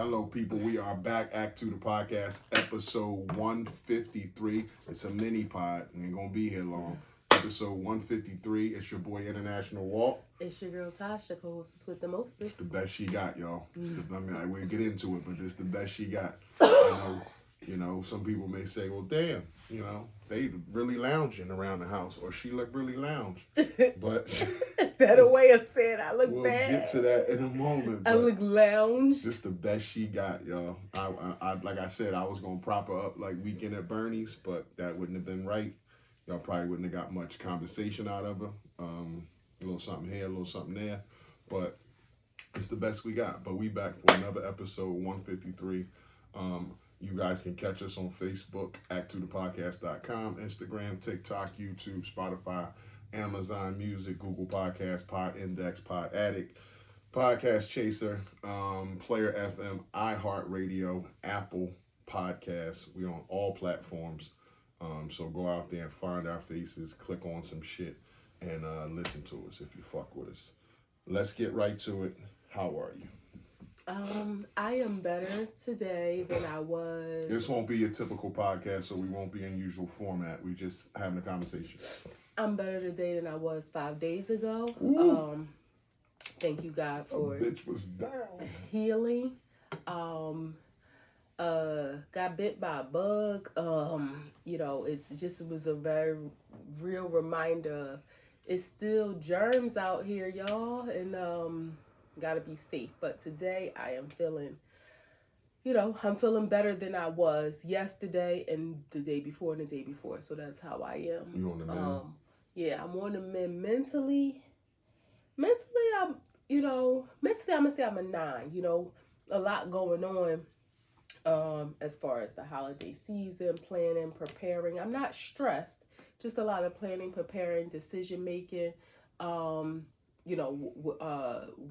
Hello, people. We are back. A2TP podcast, episode 153. It's a mini pod. We ain't gonna be here long. Episode 153. It's your boy International Walt. It's your girl Tasha, co-hostess with the mostest. It's the best she got, y'all. We'll get into it, but it's the best she got. You know, some people may say, well, damn, they really lounging around the house, or she look really lounge. But is that a way of saying I look we'll bad? We'll get to that in a moment. I look lounge. Just the best she got, y'all. I like I said, I was gonna prop her up like Weekend at Bernie's, but that wouldn't have been right. Y'all probably wouldn't have got much conversation out of her. A little something here, a little something there, but it's the best we got. But we back for another episode 153. You guys can catch us on Facebook, A2TPodcast.com, Instagram, TikTok, YouTube, Spotify, Amazon Music, Google Podcasts, Pod Index, Pod Addict, Podcast Chaser, Player FM, iHeartRadio, Apple Podcasts. We're on all platforms. So go out there and find our faces, click on some shit, and listen to us if you fuck with us. Let's get right to it. How are you? I am better today than I was. This won't be a typical podcast, so we won't be in usual format. We just having a conversation. I'm better today than I was 5 days ago. Thank you, God, for bitch was down. Healing. Got bit by a bug. It was a very real reminder. It's still germs out here, y'all, and gotta be safe. But today I am feeling, I'm feeling better than I was yesterday and the day before and the day before. So that's how I am. You on the mend? Yeah, I'm on the mend. Mentally, I'm gonna say I'm a 9. A lot going on. As far as the holiday season, planning, preparing. I'm not stressed, just a lot of planning, preparing, decision making.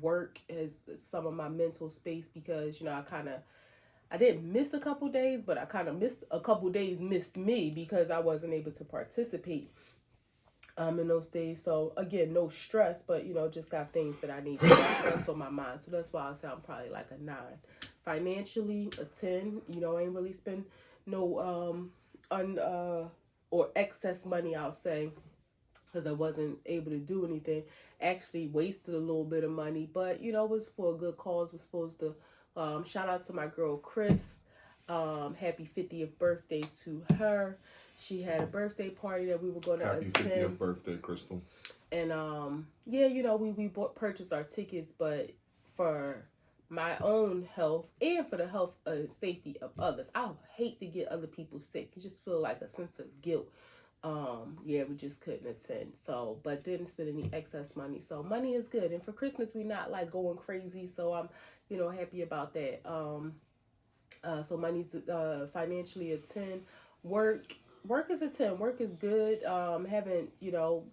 Work is some of my mental space because, I didn't miss a couple days, but I kind of missed a couple days, missed me because I wasn't able to participate in those days. So again, no stress, but just got things that I need to stress on my mind. So that's why I say I'm probably like a 9. Financially, a 10. I ain't really spend no or excess money, I'll say, because I wasn't able to do anything. Actually wasted a little bit of money, but it was for a good cause. Was supposed to shout out to my girl Chris. Happy 50th birthday to her. She had a birthday party that we were going to attend. Happy 50th birthday, Crystal. And we purchased our tickets, but for my own health and for the health and safety of others, I hate to get other people sick. You just feel like a sense of guilt. We just couldn't attend. So, but didn't spend any excess money. So money is good. And for Christmas, we're not like going crazy. So I'm, happy about that. So money's financially a 10. Work is a 10. Work is good. Haven't,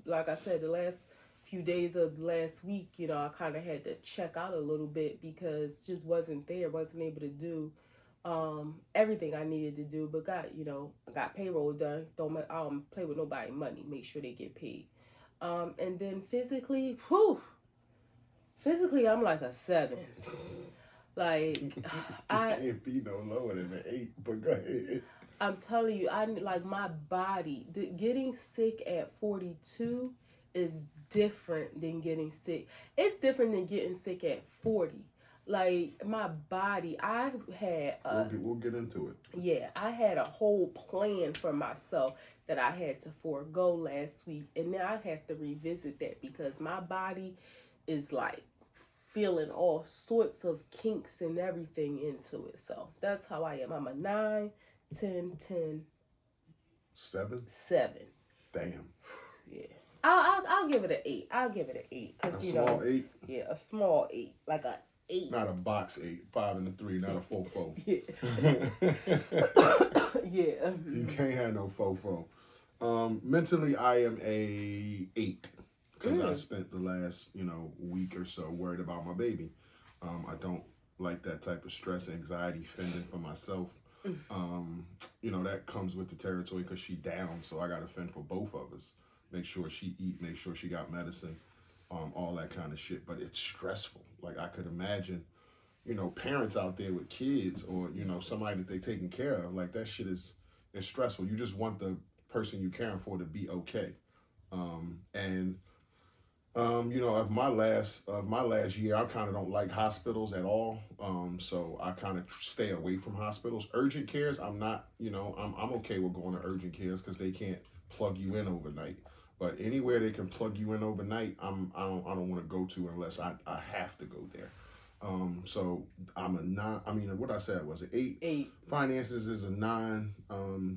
like I said, the last few days of last week, I kind of had to check out a little bit because just wasn't able to do everything I needed to do, but I got payroll done. Don't play with nobody money. Make sure they get paid. And then physically, I'm like a 7. Like I can't be no lower than an 8. But go ahead. I'm telling you, my body. Getting sick at 42 is different than getting sick. It's different than getting sick at 40. Like my body, I had we'll get into it. Yeah, I had a whole plan for myself that I had to forego last week, and now I have to revisit that because my body is like feeling all sorts of kinks and everything into it. So that's how I am. I'm a 9, 10, 10. 7? 7. Damn. Yeah. I'll give it an 8. I'll give it an 8 because a small 8. Yeah, a small 8, like a 8. Not a box 8, 5 and a 3, not a 4-4. Yeah. Yeah. You can't have no 4-4. Mentally, I am a 8 because I spent the last week or so worried about my baby. I don't like that type of stress, anxiety, fending for myself. That comes with the territory because she down, so I got to fend for both of us. Make sure she eat, make sure she got medicine, all that kind of shit. But it's stressful. Like I could imagine parents out there with kids, or somebody that they taking care of. Like, that shit is stressful. You just want the person you caring for to be okay. And of my last year, I kind of don't like hospitals at all. So I kind of stay away from hospitals. Urgent cares, I'm not. I'm okay with going to urgent cares because they can't plug you in overnight. But anywhere they can plug you in overnight, I don't want to go to unless I have to go there. So I'm a 9. I mean, what I said was an 8. 8. Finances is a 9.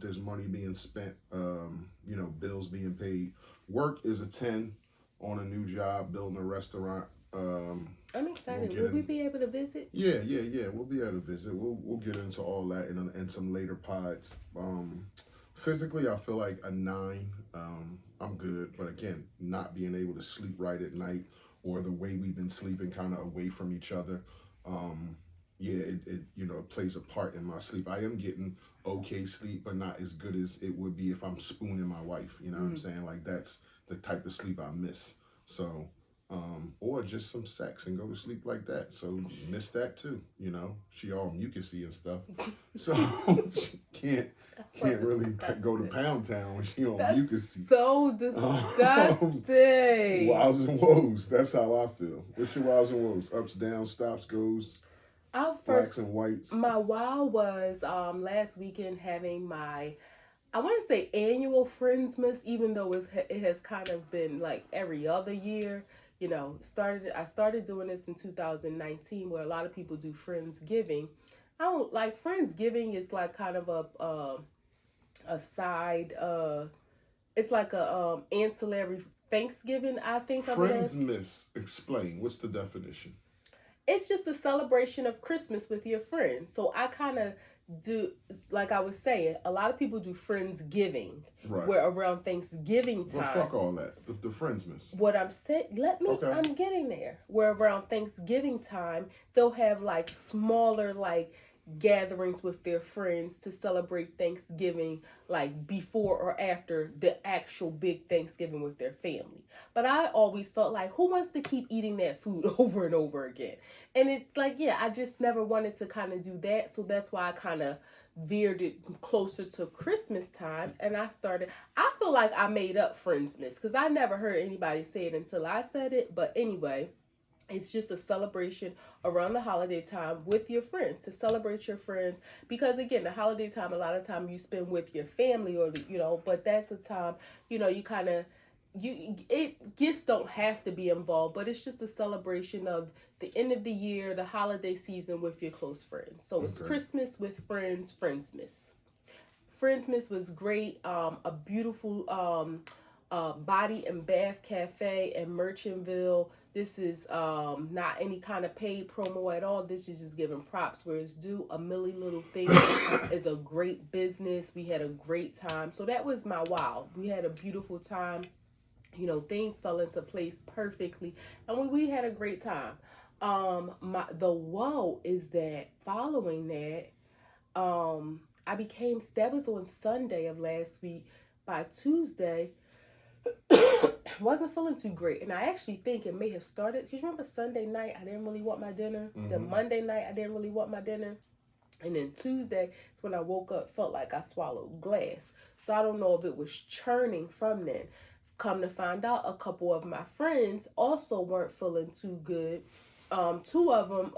There's money being spent. Bills being paid. Work is a 10. On a new job, building a restaurant. I'm excited. Will we be able to visit? Yeah. We'll be able to visit. We'll get into all that in some later pods. Physically, I feel like a 9. I'm good, but again, not being able to sleep right at night, or the way we've been sleeping, kind of away from each other. It plays a part in my sleep. I am getting okay sleep, but not as good as it would be if I'm spooning my wife. You know what I'm saying? Like, that's the type of sleep I miss. So, or just some sex and go to sleep like that. So miss that too. She all mucusy and stuff. So can't really go to Pound Town when she all mucusy. So disgusting. Wows and woes. That's how I feel. What's your wows and woes? Ups, downs, stops, goes. Blacks and whites. My wow was last weekend having my, I want to say, annual Friendsmas, even though it has kind of been like every other year. I started doing this in 2019, where a lot of people do Friendsgiving. I don't like Friendsgiving. Is like kind of a side. It's like a ancillary Thanksgiving, I think. Friendsmas. Explain. What's the definition? It's just a celebration of Christmas with your friends. So I kind of do, like I was saying, a lot of people do Friendsgiving, right, where around Thanksgiving time. Well, fuck all that. The Friendsmas. What I'm saying, I'm getting there. Where around Thanksgiving time, they'll have like smaller like gatherings with their friends to celebrate Thanksgiving, like before or after the actual big Thanksgiving with their family. But I always felt like, who wants to keep eating that food over and over again? And it's like, I just never wanted to kind of do that. So that's why I kind of veered it closer to Christmas time. And I feel like I made up Friendsmas, because I never heard anybody say it until I said it. But anyway, it's just a celebration around the holiday time with your friends, to celebrate your friends. Because again, the holiday time, a lot of time you spend with your family, or, but that's a time, you kind of, gifts don't have to be involved, but it's just a celebration of the end of the year, the holiday season with your close friends. So it's Christmas with friends, Friendsmas. Friendsmas was great. A beautiful body and bath cafe in Merchantville. This is not any kind of paid promo at all. This is just giving props where it's due. A Millie Little Thing is a great business. We had a great time. So that was my wow. We had a beautiful time. Things fell into place perfectly, and we had a great time. The woe is that following that, that was on Sunday of last week. By Tuesday, wasn't feeling too great, and I actually think it may have started, because remember Sunday night I didn't really want my dinner. Then Monday night I didn't really want my dinner, and then Tuesday is when I woke up, felt like I swallowed glass. So I don't know if it was churning from then. Come to find out, a couple of my friends also weren't feeling too good. Two of them,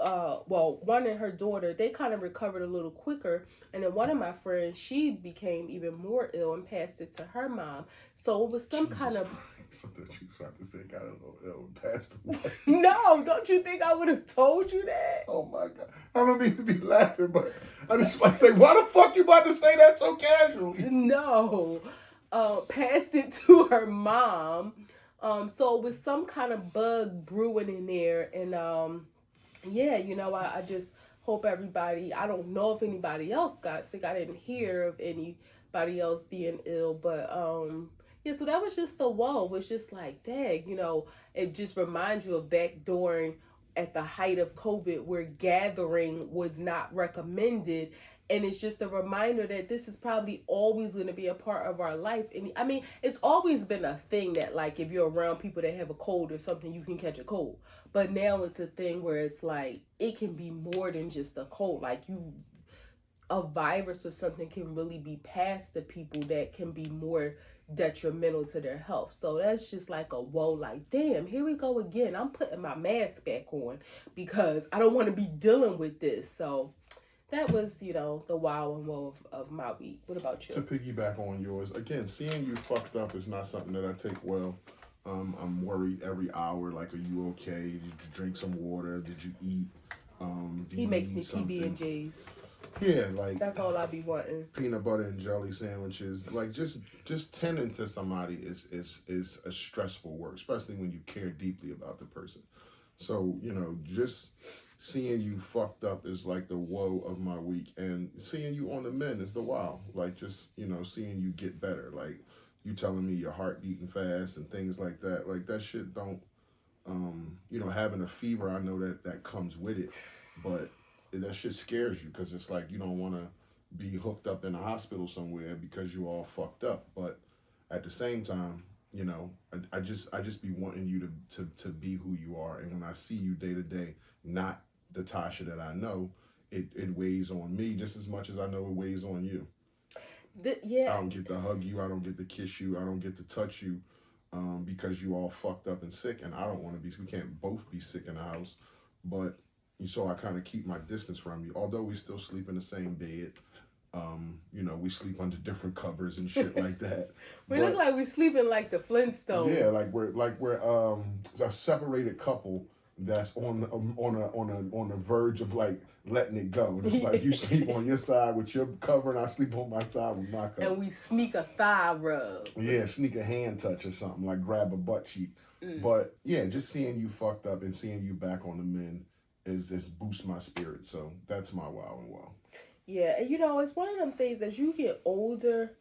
one and her daughter, they kind of recovered a little quicker. And then one of my friends, she became even more ill and passed it to her mom. So it was some kind of... Something she was about to say, got a little ill and passed away. No, don't you think I would have told you that? Oh my God. I don't mean to be laughing, but I just like to say, why the fuck you about to say that so casually? No. Passed it to her mom. So it was some kind of bug brewing in there. And I just hope everybody, I don't know if anybody else got sick. I didn't hear of anybody else being ill. But so that was just the woe. It was just like, dang, it just reminds you of back during, at the height of COVID, where gathering was not recommended. And it's just a reminder that this is probably always going to be a part of our life. And I mean, it's always been a thing that, like, if you're around people that have a cold or something, you can catch a cold. But now it's a thing where it's like, it can be more than just a cold. Like, a virus or something can really be passed to people that can be more detrimental to their health. So that's just like a whoa, like, damn, here we go again. I'm putting my mask back on because I don't want to be dealing with this. So that was, the wow and woe of my week. What about you? To piggyback on yours, again, seeing you fucked up is not something that I take well. I'm worried every hour, like, are you okay? Did you drink some water? Did you eat? He makes me PB&Js. Yeah, like, that's all I be wanting. Peanut butter and jelly sandwiches. Like, just tending to somebody is a stressful work, especially when you care deeply about the person. So, just seeing you fucked up is like the woe of my week, and seeing you on the mend is the wow. Like, just, seeing you get better. Like, you telling me your heart beating fast and things like that. Like, that shit don't, having a fever, I know that comes with it, but that shit scares you because it's like you don't want to be hooked up in a hospital somewhere because you all fucked up. But at the same time, I just be wanting you to be who you are. And when I see you day to day, not the Tasha that I know, it weighs on me just as much as I know it weighs on you. Yeah. I don't get to hug you. I don't get to kiss you. I don't get to touch you because you all fucked up and sick. And I don't want to be. We can't both be sick in the house. But so I kind of keep my distance from you. Although we still sleep in the same bed. We sleep under different covers and shit like that. We look like we sleeping like the Flintstones. Yeah, we're a separated couple that's on the verge of like letting it go. And it's like you sleep on your side with your cover, and I sleep on my side with my cover. And we sneak a thigh rub. Yeah, sneak a hand touch or something, like grab a butt cheek. But yeah, just seeing you fucked up and seeing you back on the mend is boosts my spirit. So that's my wow and wow. Yeah, and it's one of them things as you get older,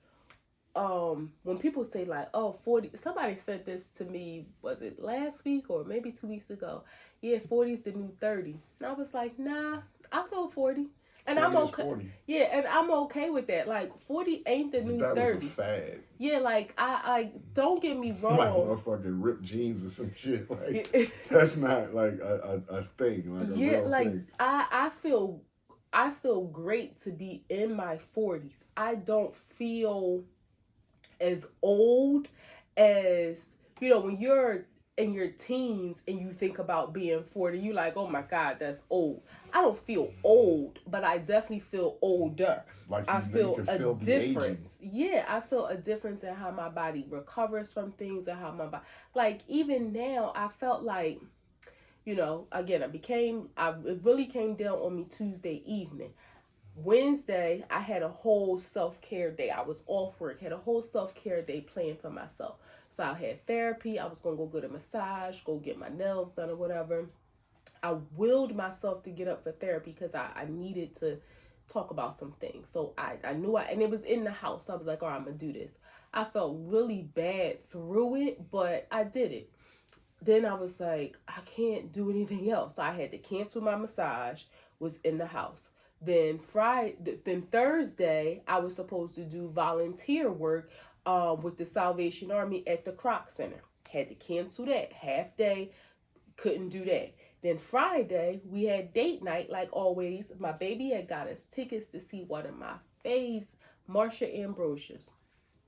when people say like, oh, 40, somebody said this to me, was it last week or maybe 2 weeks ago? Yeah, 40 is the new 30. And I was like, nah, I feel 40. And I'm okay. 40. Yeah, and I'm okay with that. Like, 40 ain't the new 30. That was a fad. Yeah, like, I don't get me wrong. Like motherfucking ripped jeans or some shit. Like, that's not like a thing. Like a real thing. I feel great to be in my 40s. I don't feel as old as, when you're in your teens and you think about being 40, you're like, oh my God, that's old. I don't feel old, but I definitely feel older. Like I feel a difference. Yeah, I feel a difference in how my body recovers from things and how my body, like even now, I felt like, again, it really came down on me Tuesday evening. Wednesday, I had a whole self-care day. I was off work, had a whole self-care day planned for myself. So I had therapy. I was going to go get a massage, go get my nails done or whatever. I willed myself to get up for therapy because I needed to talk about some things. So I knew and it was in the house. So I was like, all right, I'm going to do this. I felt really bad through it, but I did it. Then I was like, I can't do anything else. So I had to cancel my massage, was in the house. Then Thursday, I was supposed to do volunteer work with the Salvation Army at the Croc Center. Had to cancel that. Half day, couldn't do that. Then Friday, we had date night like always. My baby had got us tickets to see one of my faves, Marsha Ambrosius.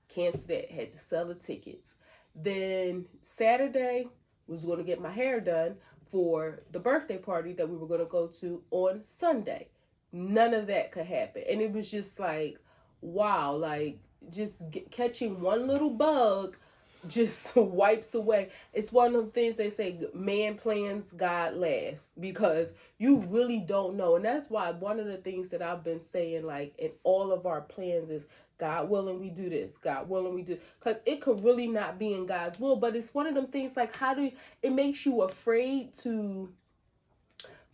Canceled that. Had to sell the tickets. Then Saturday, was going to get my hair done for the birthday party that we were going to go to on Sunday. None of that could happen. And it was just like, wow, like just catching one little bug just wipes away. It's one of the things they say, man plans, God laughs, because you really don't know. And that's why one of the things that I've been saying, like in all of our plans is, God willing, we do this. God willing, we do. Because it could really not be in God's will. But it's one of them things like, it makes you afraid to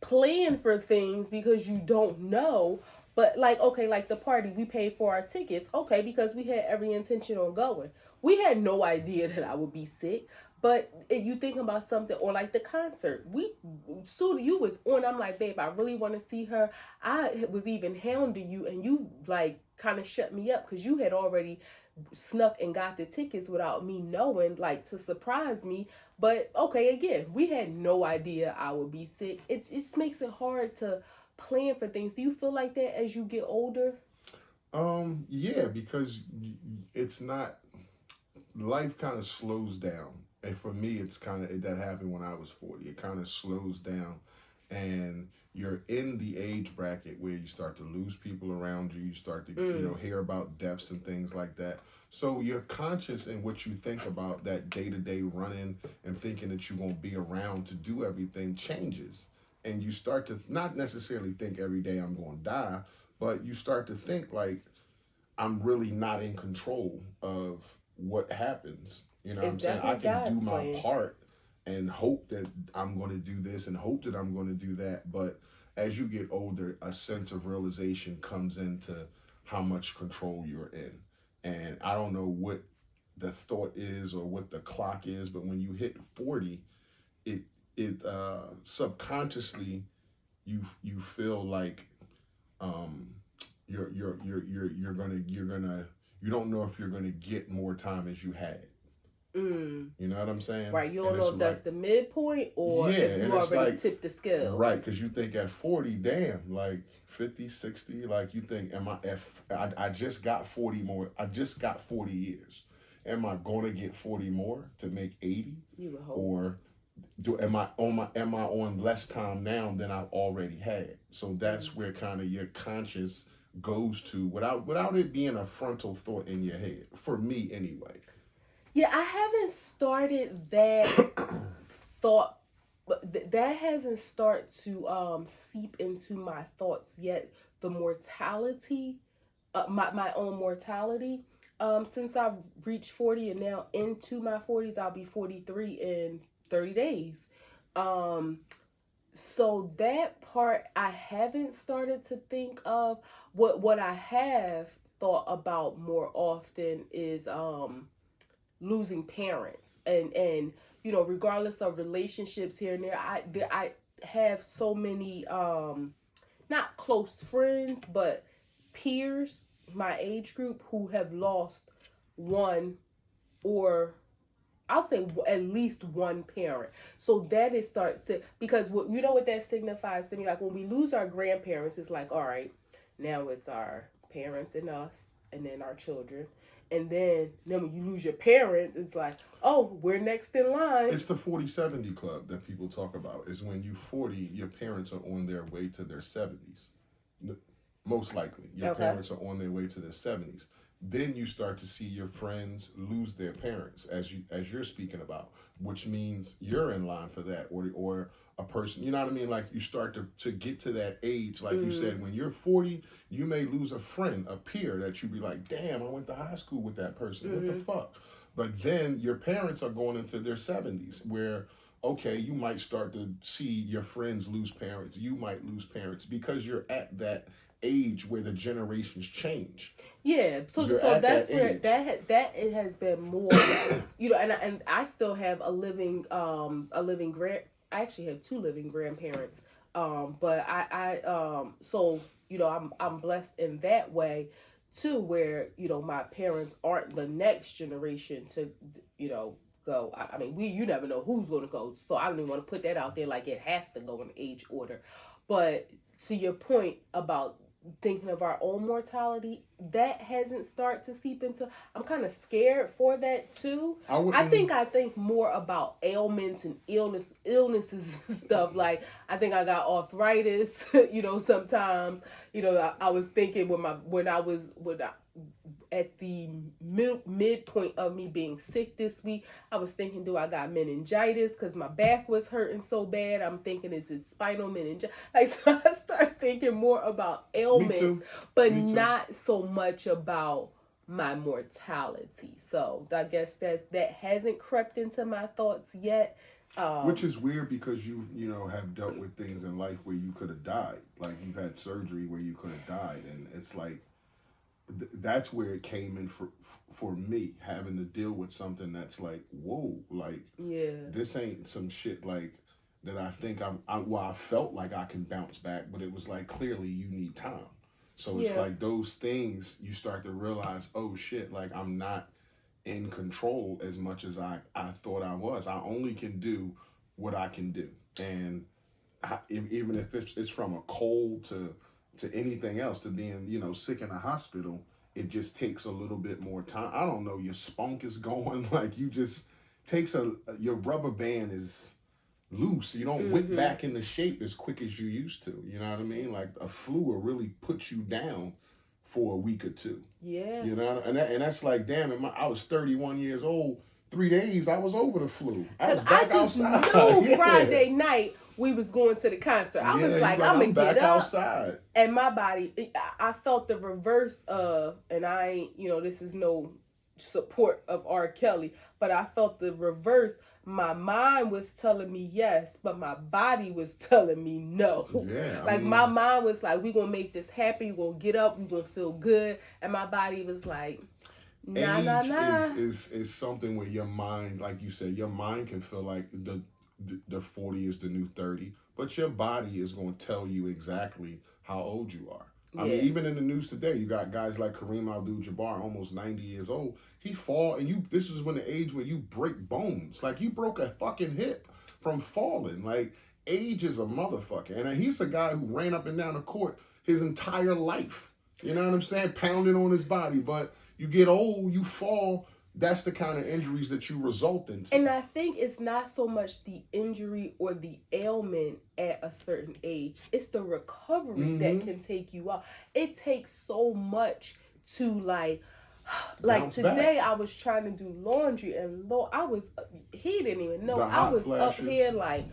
plan for things because you don't know. But like, okay, like the party, we paid for our tickets. Okay, because we had every intention on going. We had no idea that I would be sick. But you thinking about something, or like the concert, soon you was on. I'm like, babe, I really want to see her. I was even hounding you, and you like kind of shut me up because you had already snuck and got the tickets without me knowing, like to surprise me. But okay, again, we had no idea I would be sick. It just makes it hard to plan for things. Do you feel like that as you get older? Yeah, because it's not, life kind of slows down. And for me, it's kind of, that happened when I was 40. It kind of slows down, and you're in the age bracket where you start to lose people around you. You start to, hear about deaths and things like that. So you're conscious in what you think about that day-to-day running, and thinking that you won't be around to do everything changes. And you start to not necessarily think every day I'm going to die, but you start to think like, I'm really not in control of what happens. You know what I'm saying? I can do my part and hope that I'm going to do this and hope that I'm going to do that. But as you get older, a sense of realization comes into how much control you're in. And I don't know what the thought is or what the clock is, but when you hit 40, it subconsciously you feel like you don't know if you're gonna get more time as you had. You know what I'm saying? Right. You don't know if that's the midpoint or if you already tipped the scale. Right, because you think at 40, damn, like 50, 60, like you think, I just got 40 more. I just got 40 years. Am I gonna get 40 more to make 80? You would hope. Or am I on less time now than I've already had? So that's where kind of your conscious goes to without it being a frontal thought in your head. For me, anyway. Yeah, I haven't started that thought, but that hasn't started to seep into my thoughts yet. The mortality, my own mortality. Since I've reached 40 and now into my 40s, I'll be 43 in 30 days. So that part I haven't started to think of. What I have thought about more often is losing parents, and regardless of relationships here and there, I have so many not close friends but peers, my age group, who have lost one, or I'll say at least one parent. So that it starts to, because what that signifies to me, like when we lose our grandparents, it's like, all right, now it's our parents and us, and then our children. And then when you lose your parents, it's like, oh, we're next in line. It's the 40-70 club that people talk about. Is when you 40, your parents are on their way to their 70s. Most likely, your parents are on their way to their 70s. Then you start to see your friends lose their parents, as you're speaking about, which means you're in line for that, or a person, you know what I mean? Like you start to get to that age, like you said, when you're 40, you may lose a friend, a peer that you be like, damn, I went to high school with that person. What the fuck? But then your parents are going into their 70s, where, okay, you might start to see your friends lose parents. You might lose parents because you're at that age where the generations change. Yeah, so that's where that it has been more, and I still have a living grand. I actually have two living grandparents. But so I'm blessed in that way too, where my parents aren't the next generation to go. I mean, you never know who's going to go, so I don't even want to put that out there like it has to go in age order. But to your point about thinking of our own mortality, that hasn't started to seep into. I'm kind of scared for that too. I think more about ailments and illnesses and stuff. Like I think I got arthritis. Sometimes I was thinking when I was at the midpoint of me being sick this week, I was thinking, do I got meningitis? Because my back was hurting so bad. I'm thinking, is it spinal meningitis? So I start thinking more about ailments, but not so much about my mortality. So I guess that hasn't crept into my thoughts yet. Which is weird because you have dealt with things in life where you could have died. Like you've had surgery where you could have died, and it's like, that's where it came in for me, having to deal with something that's like, whoa, like, Yeah. this ain't some shit like that. I think I felt like I can bounce back, but it was like, clearly you need time. So it's like those things you start to realize, oh shit, like I'm not in control as much as I thought I was. I only can do what I can do. And even if it's from a cold to anything else, to being, sick in a hospital, it just takes a little bit more time. I don't know, your spunk is going, like you just takes your rubber band is loose. You don't whip back into shape as quick as you used to. You know what I mean? Like a flu will really put you down for a week or two. Yeah. And that's like, damn, I was 31 years old. 3 days, I was over the flu. I was back outside. Knew Friday night we was going to the concert. I was like, I'm gonna get up. Outside. And my body, I felt the reverse of, and I ain't, this is no support of R. Kelly, but I felt the reverse. My mind was telling me yes, but my body was telling me no. Yeah, my mind was like, we're going to make this happen. We're going to get up. We're going to feel good. And my body was like, nah. Is something where your mind, like you said, your mind can feel like the 40 is the new 30, but your body is going to tell you exactly how old you are. I mean, even in the news today, you got guys like Kareem Abdul-Jabbar, almost 90 years old. He fall, and this is when the age when you break bones. Like, you broke a fucking hip from falling. Like, age is a motherfucker. And he's a guy who ran up and down the court his entire life. You know what I'm saying? Pounding on his body. But you get old, you fall. That's the kind of injuries that you result into. And I think it's not so much the injury or the ailment at a certain age. It's the recovery that can take you out. It takes so much to like today back. I was trying to do laundry and Lord, he didn't even know. I was flashes. Up here like,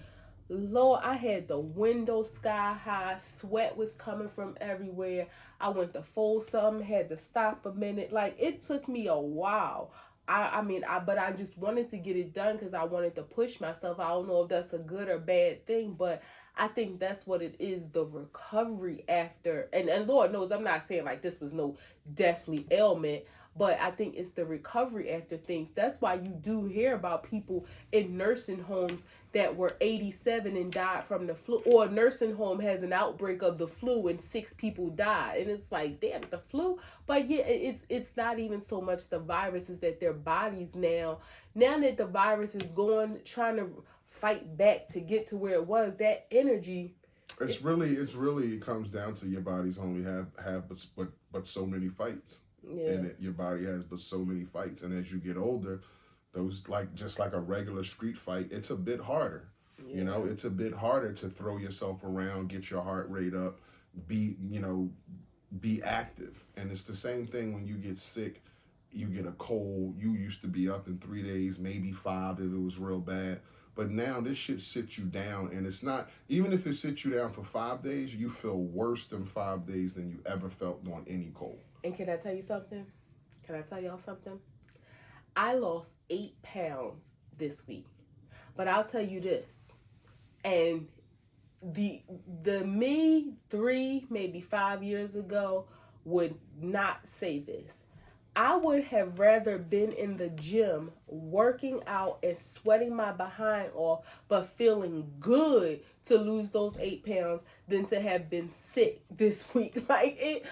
Lord, I had the window sky high. Sweat was coming from everywhere. I went to fold something, had to stop a minute. Like, it took me a while. But I just wanted to get it done because I wanted to push myself. I don't know if that's a good or bad thing, but I think that's what it is, the recovery after. And Lord knows, I'm not saying like this was no deathly ailment, but I think it's the recovery after things. That's why you do hear about people in nursing homes that were 87 and died from the flu, or a nursing home has an outbreak of the flu and 6 people died. And it's like, damn, the flu. But yeah, it's not even so much the virus, is that their bodies now that the virus is going, trying to fight back to get to where it was, that energy. It really comes down to your bodies only have but so many fights. Yeah. And your body has but so many fights. And as you get older, those, just like a regular street fight, it's a bit harder. Yeah. It's a bit harder to throw yourself around, get your heart rate up, be active. And it's the same thing when you get sick, you get a cold, you used to be up in 3 days, maybe 5 if it was real bad. But now this shit sits you down, and it's not, even if it sits you down for 5 days, you feel worse than 5 days than you ever felt on any cold. And can I tell you something? Can I tell y'all something? I lost 8 pounds this week. But I'll tell you this. And the me 3, maybe 5 years ago would not say this. I would have rather been in the gym working out and sweating my behind off, but feeling good to lose those 8 pounds than to have been sick this week. Like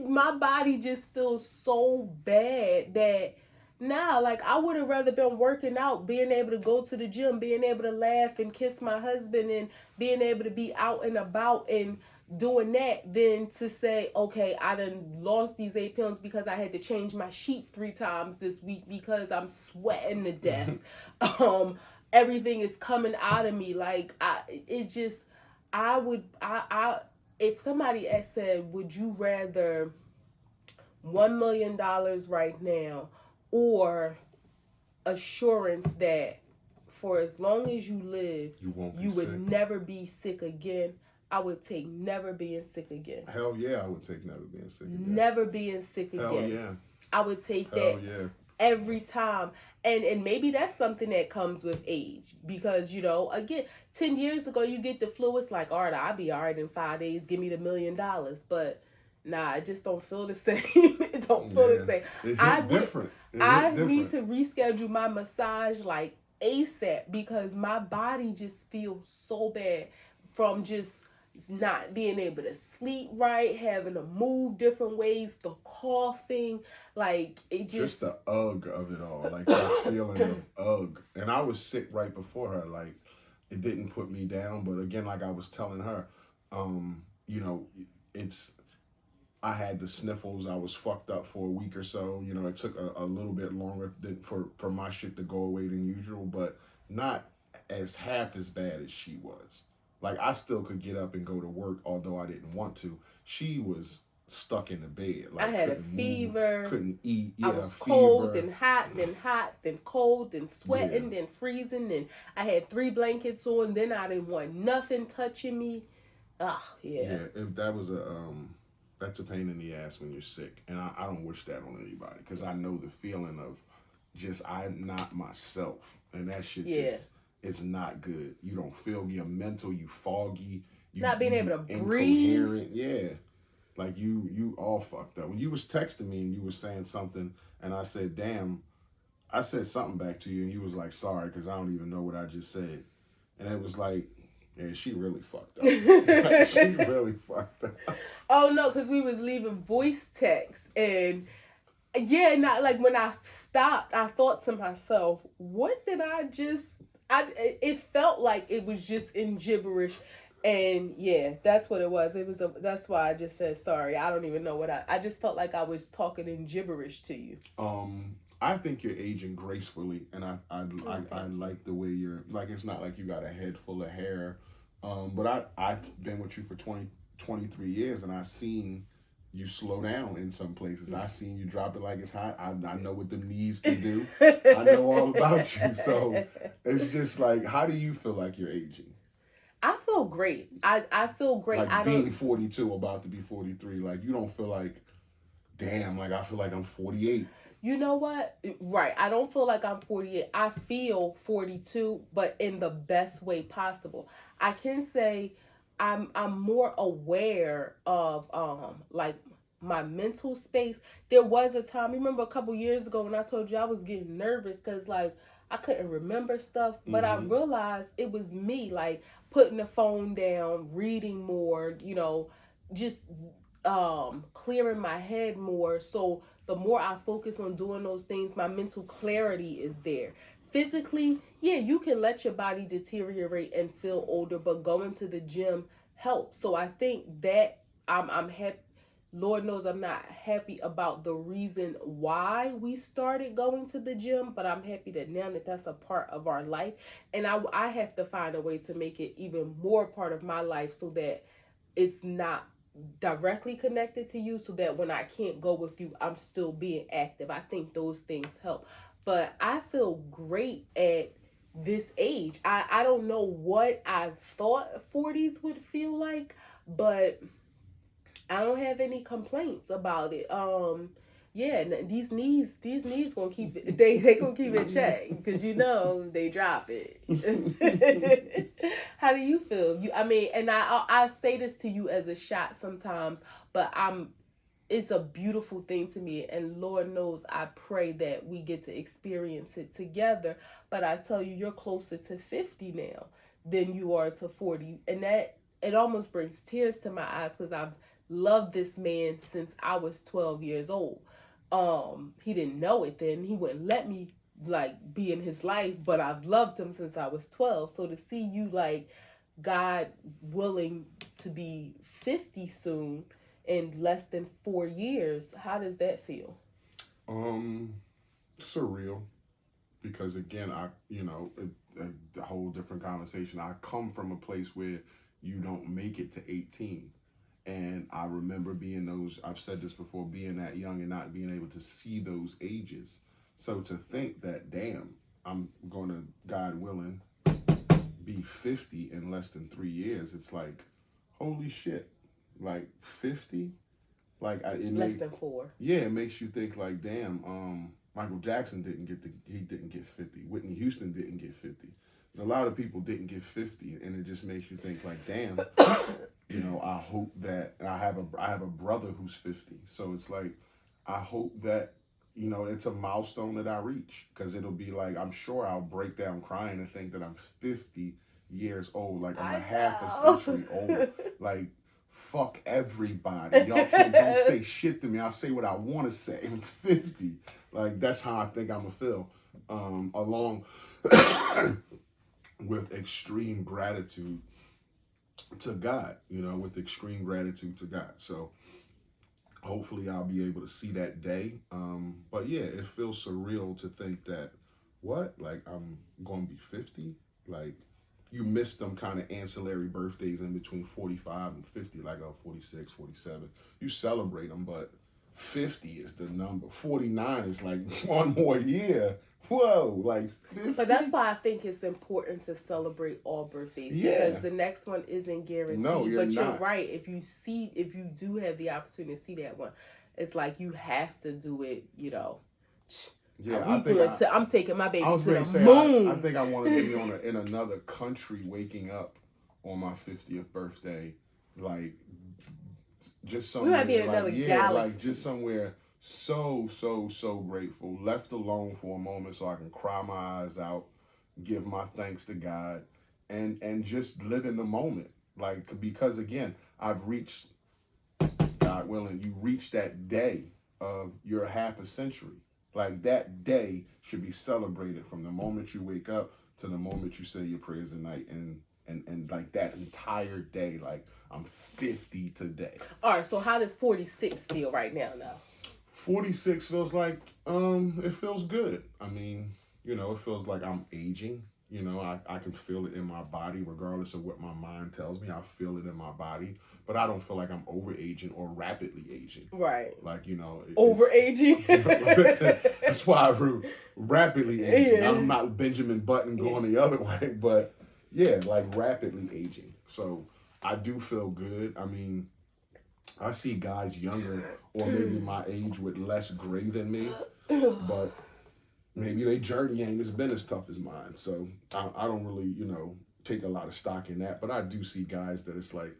my body just feels so bad that now, like, I would have rather been working out, being able to go to the gym, being able to laugh and kiss my husband and being able to be out and about and doing that than to say, okay, I done lost these 8 pounds because I had to change my sheets 3 times this week because I'm sweating to death. Everything is coming out of me. Like, if somebody had said, would you rather $1 million right now or assurance that for as long as you live, you would never be sick again, I would take never being sick again. Hell yeah, I would take never being sick again. Never being sick again. Hell yeah. I would take that every time. And maybe that's something that comes with age. Because, again, 10 years ago, you get the flu, it's like, all right, I'll be all right in 5 days. Give me the $1 million. But, nah, I just don't feel the same. don't feel the same. It I hit different. I need to reschedule my massage like ASAP because my body just feels so bad from just not being able to sleep right, having to move different ways, the coughing, like it just the ugh of it all, like that feeling of ugh. And I was sick right before her, like it didn't put me down, but again, like I was telling her, you know, it's I had the sniffles. I was fucked up for a week or so. You know, it took a little bit longer for my shit to go away than usual, but not as half as bad as she was. Like, I still could get up and go to work, although I didn't want to. She was stuck in the bed. Like, I had a fever. Couldn't eat. I was cold, then hot, then cold, then sweating, then freezing. And I had 3 blankets on. Then I didn't want nothing touching me. Ugh, yeah. Yeah, if that was that's a pain in the ass when you're sick. And I don't wish that on anybody because I know the feeling of just I'm not myself. And that shit just... It's not good. You don't feel your mental. You foggy. You not being able to breathe. Incoherent. Yeah, like you all fucked up. When you was texting me and you was saying something, and I said, "Damn," I said something back to you, and you was like, "Sorry," because I don't even know what I just said. And it was like, yeah, she really fucked up. She really fucked up. Oh no, because we was leaving voice text and. Yeah, not like when I stopped, I thought to myself, what did I just... it felt like it was just in gibberish, and yeah, that's what it was. That's why I just said sorry. I don't even know what I just felt like I was talking in gibberish to you. I think you're aging gracefully, and I like the way you're like. It's not like you got a head full of hair, but I've been with you for 23 years, and I've seen you slow down in some places. I seen you drop it like it's hot. I know what the knees can do. I know all about you. So it's just like, how do you feel like you're aging? I feel great. I feel great. Like being 42, about to be 43. Like you don't feel like, damn, like I feel like I'm 48. You know what? Right. I don't feel like I'm 48. I feel 42, but in the best way possible. I can say I'm more aware of like my mental space. There was a time, remember a couple years ago when I told you I was getting nervous because like I couldn't remember stuff, but I realized it was me, like putting the phone down, reading more, you know, just clearing my head more. So the more I focus on doing those things, my mental clarity is there. Physically, yeah, you can let your body deteriorate and feel older, but going to the gym helps. So I think that I'm happy. Lord knows I'm not happy about the reason why we started going to the gym, but I'm happy that now that that's a part of our life. And I have to find a way to make it even more part of my life so that it's not directly connected to you, so that when I can't go with you, I'm still being active. I think those things help. But I feel great at this age. I don't know what I thought 40s would feel like, but I don't have any complaints about it. Yeah, these knees gonna keep it. They gonna keep it checked because you know they drop it. How do you feel? I mean, and I say this to you as a shot sometimes, but it's a beautiful thing to me, and Lord knows I pray that we get to experience it together. But I tell you, you're closer to 50 now than you are to 40, and that it almost brings tears to my eyes because I've loved this man since I was 12 years old. He didn't know it then. He wouldn't let me like be in his life, but I've loved him since I was 12. So to see you like God willing to be 50 soon in less than 4 years, how does that feel? Surreal, because again, a whole different conversation. I come from a place where you don't make it to 18. And I remember I've said this before, being that young and not being able to see those ages. So to think that, damn, I'm going to, God willing, be 50 in less than 3 years, it's like, holy shit, like 50? Like less than 4. Yeah, it makes you think like, damn, Michael Jackson didn't get 50. Whitney Houston didn't get 50. There's a lot of people didn't get 50, and it just makes you think like, damn, you know, I hope that I have a brother who's 50. So it's like, I hope that, you know, it's a milestone that I reach, because it'll be like, I'm sure I'll break down crying and think that I'm 50 years old. Like, I'm a half a century old. Like, fuck everybody. Y'all don't say shit to me. I'll say what I want to say. I'm 50. Like, that's how I think I'm going to feel. Along with extreme gratitude to God, you know, with extreme gratitude to God. So hopefully I'll be able to see that day. But yeah, it feels surreal to think that, what? Like, I'm going to be 50? Like, you miss them kind of ancillary birthdays in between 45 and 50, like, oh, 46, 47. You celebrate them, but 50 is the number. 49 is like one more year. Whoa, like 50? But that's why I think it's important to celebrate all birthdays. Yeah. Because the next one isn't guaranteed. No, you're but not. You're right. If you do have the opportunity to see that one, it's like you have to do it, you know. Yeah, I'm taking my baby to the moon. I think I want to be in another country waking up on my 50th birthday. Like, just somewhere. We might be in another galaxy. Like, just somewhere so grateful, left alone for a moment so I can cry my eyes out, give my thanks to God, and just live in the moment. Like, because again, I've reached, God willing, you reach that day of your half a century. Like, that day should be celebrated from the moment you wake up to the moment you say your prayers at night, and like that entire day. Like, I'm 50 today. All right, so how does 46 feel right now? 46 feels like, it feels good. I mean, you know, it feels like I'm aging. You know, I can feel it in my body, regardless of what my mind tells me. I feel it in my body, but I don't feel like I'm over-aging or rapidly aging. Right. Like, you know. Over-aging? That's why I rapidly aging. Yeah. I'm not Benjamin Button going the other way, but yeah, like rapidly aging. So I do feel good. I mean, I see guys younger or maybe my age with less gray than me, but maybe their journey ain't been as tough as mine. So I don't really, you know, take a lot of stock in that. But I do see guys that it's like,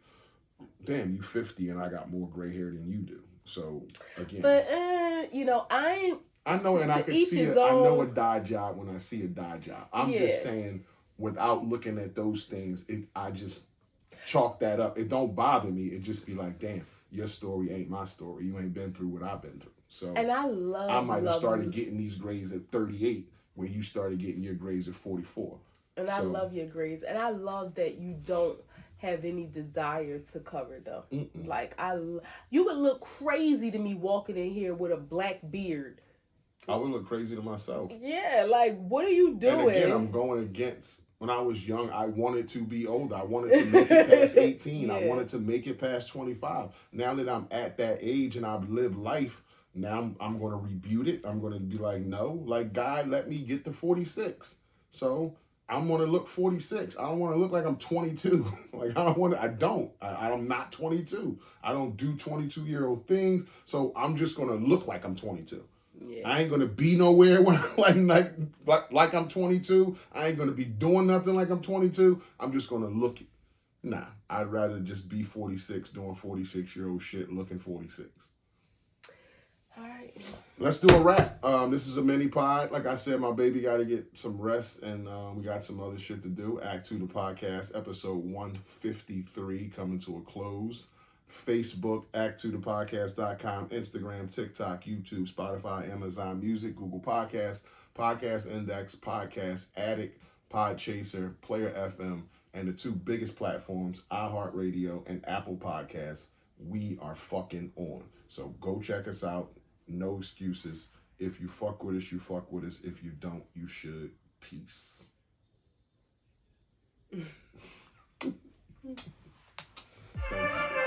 damn, you 50 and I got more gray hair than you do. So again, but you know, I know, and I can see it. I know a dye job when I see a dye job. I'm just saying, without looking at those things, I just chalk that up. It don't bother me. It just be like, damn, your story ain't my story. You ain't been through what I've been through. So, and I might have started getting these grades at 38 when you started getting your grades at 44. And I love your grades. And I love that you don't have any desire to cover them. Mm-mm. Like, you would look crazy to me walking in here with a black beard. I would look crazy to myself. Yeah, like, what are you doing? And again, I'm going against, when I was young, I wanted to be older. I wanted to make it past 18. Yeah. I wanted to make it past 25. Now that I'm at that age and I've lived life, now I'm going to rebuke it. I'm going to be like, no, like, God, let me get to 46. So I'm going to look 46. I don't want to look like I'm 22. Like, I'm not 22. I don't do 22-year-old things. So I'm just going to look like I'm 22. Yeah. I ain't going to be nowhere when like I'm 22. I ain't going to be doing nothing like I'm 22. I'm just going to look it. Nah, I'd rather just be 46 doing 46-year-old shit looking 46. All right. Let's do a wrap. This is a mini pod. Like I said, my baby got to get some rest, and we got some other shit to do. Act 2 the podcast, episode 153 coming to a close. Facebook, act2thepodcast.com, Instagram, TikTok, YouTube, Spotify, Amazon Music, Google Podcasts, Podcast Index, Podcast Addict, Podchaser, Player FM, and the two biggest platforms, iHeartRadio and Apple Podcasts. We are fucking on. So go check us out. No excuses. If you fuck with us, you fuck with us. If you don't, you should. Peace. Thank you.